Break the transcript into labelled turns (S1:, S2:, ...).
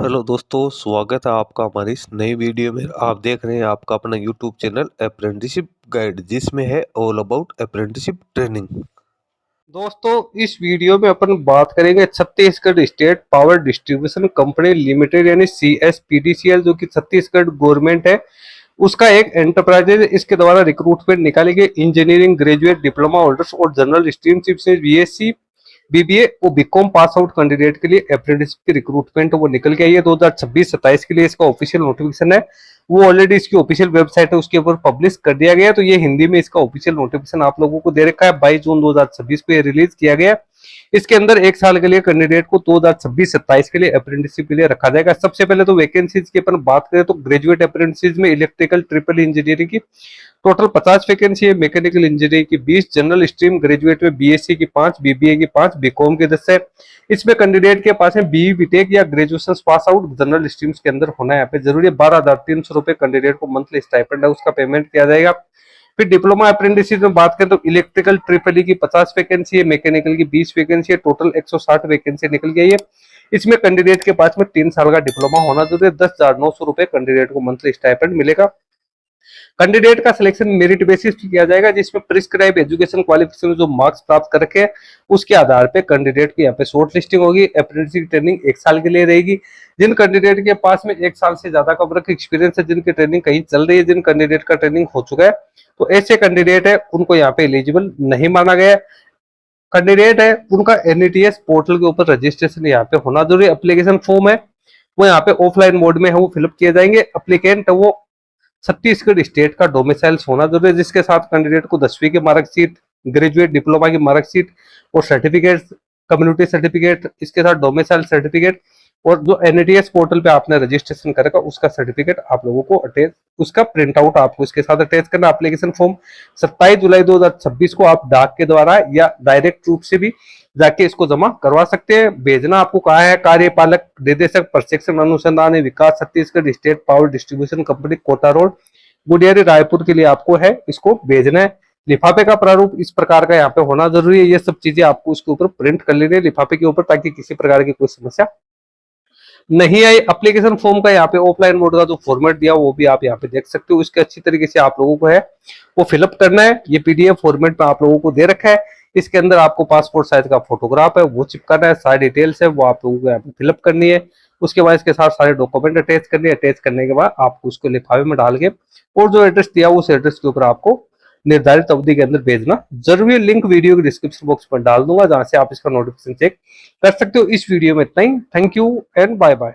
S1: Hello दोस्तों, स्वागत है आपका हमारी इस नई वीडियो में। आप देख रहे हैं आपका अपना यूट्यूब चैनल अप्रेंटिसशिप गाइड, जिसमें है ऑल अबाउट अप्रेंटिसशिप ट्रेनिंग। दोस्तों, इस वीडियो में अपन बात करेंगे Chhattisgarh state power distribution company limited यानी CSPDCL, जो कि छत्तीसगढ़ गवर्नमेंट है उसका एक एंटरप्राइज है। इसके द्वारा रिक्रूटमेंट निकाले गए इंजीनियरिंग ग्रेजुएट डिप्लोमा होल्डर्स और जनरल स्ट्रीमशिप से BSc BBA और बीकॉम पास आउट कैंडिडेट के लिए अप्रेंटिसशिप की रिक्रूटमेंट वो निकल के आई है 2026-27 के लिए। इसका ऑफिशियल नोटिफिकेशन है, वो ऑलरेडी इसकी ऑफिशियल वेबसाइट है उसके ऊपर पब्लिश कर दिया गया है। तो ये हिंदी में इसका ऑफिशियल नोटिफिकेशन आप लोगों को दे रखा है। 22 जून 2026 को ये रिलीज किया गया है। इसके अंदर एक साल के लिए कैंडिडेट को 2026-27 के लिए अप्रेंटिसशिप के लिए रखा जाएगा। सबसे पहले तो वैकेंसीज की अपन बात करें तो ग्रेजुएट अप्रेंटिस में इलेक्ट्रिकल ट्रिपल इंजीनियरिंग की टोटल 50 वैकेंसी है, मैकेनिकल इंजीनियरिंग की 20, जनरल स्ट्रीम ग्रेजुएट में BSc की 5, BBA की 5, बीकॉम की 10 है। इसमें कैंडिडेट के पास है BE बीटेक या graduation pass out general streams के अंदर होना है। यहाँ पे जरूरी है 12,300 रुपए कैंडिडेट को मंथली स्टाइपेंड है उसका पेमेंट किया जाएगा। फिर डिप्लोमा अप्रेंटिसशिप में बात करें तो इलेक्ट्रिकल ट्रिपल ई की 50 वैकेंसी है, मैकेनिकल की 20 वैकेंसी है, टोटल 160 वैकेंसी निकल गई है। इसमें कैंडिडेट के पास में 3 साल का डिप्लोमा होना जरूरी है। 10,900 रुपए कैंडिडेट को मंथली स्टाइपेंड मिलेगा। कैंडिडेट का सिलेक्शन मेरिट बेसिस पे किया जाएगा, जिसमें प्रिस्क्राइब एजुकेशन क्वालिफिकेशन जो मार्क्स प्राप्त करके उसके आधार पे कैंडिडेट की यहाँ पे शॉर्ट लिस्टिंग होगी। अप्रेंटिसशिप ट्रेनिंग 1 साल के लिए रहेगी। जिन कैंडिडेट के पास में 1 साल से ज्यादा का वर्क एक्सपीरियंस है, जिनकी ट्रेनिंग कहीं चल रही है, जिन कैंडिडेट का ट्रेनिंग हो चुका है, तो ऐसे कैंडिडेट है उनको यहाँ पे एलिजिबल नहीं माना गया। कैंडिडेट है उनका NETS पोर्टल के ऊपर रजिस्ट्रेशन यहाँ पे होना जरूरी। एप्लीकेशन फॉर्म है वो यहाँ पे ऑफलाइन मोड में है, वो फिलअप किए जाएंगे। अप्लीकेंट वो छत्तीसगढ़ स्टेट का डोमिसाइल होना जरूरी है, जिसके साथ कैंडिडेट को 10वीं की मार्कशीट, ग्रेजुएट डिप्लोमा की मार्कशीट और सर्टिफिकेट, कम्युनिटी सर्टिफिकेट, इसके साथ डोमिसाइल सर्टिफिकेट और जो NETS पोर्टल पे आपने रजिस्ट्रेशन करेगा उसका सर्टिफिकेट आप लोगों को अटैच, उसका प्रिंट आउट आपको इसके साथ अटैच करना। एप्लीकेशन फॉर्म 27 जुलाई 2026 को आप डाक के द्वारा या डायरेक्ट रूप से भी जाके इसको जमा करवा सकते हैं। भेजना आपको कहा है कार्यपालक निदेशक प्रशिक्षण अनुसंधान एवं विकास Chhattisgarh state power distribution company, Kota road, Gudiyari, Raipur के लिए आपको है इसको भेजना है। लिफाफे का प्रारूप इस प्रकार का यहाँ पे होना जरूरी है। ये सब चीजें आपको इसके ऊपर प्रिंट कर लेनी है लिफाफे के ऊपर, ताकि किसी प्रकार की कोई समस्या नहीं आई। एप्लीकेशन फॉर्म का यहाँ पे ऑफलाइन मोड का जो फॉर्मेट दिया वो भी आप यहाँ पे देख सकते हो। इसके अच्छी तरीके से आप लोगों को है वो फिलअप करना है। ये PDF फॉर्मेट में आप लोगों को दे रखा है। इसके अंदर आपको पासपोर्ट साइज का फोटोग्राफ है वो चिपकाना है, सारी डिटेल्स है वो आप लोगों को यहाँ पे फिलअप करनी है। उसके बाद इसके साथ सारे डॉक्यूमेंट अटैच करने, अटैच करने के बाद आपको उसको लिफाफे में डाल के और जो एड्रेस दिया उस एड्रेस के ऊपर आपको निर्धारित अवधि के अंदर भेजना जरूरी है। लिंक वीडियो के डिस्क्रिप्शन बॉक्स में डाल दूंगा, जहां से आप इसका नोटिफिकेशन चेक कर सकते हो। इस वीडियो में इतना ही। Thank you and bye bye.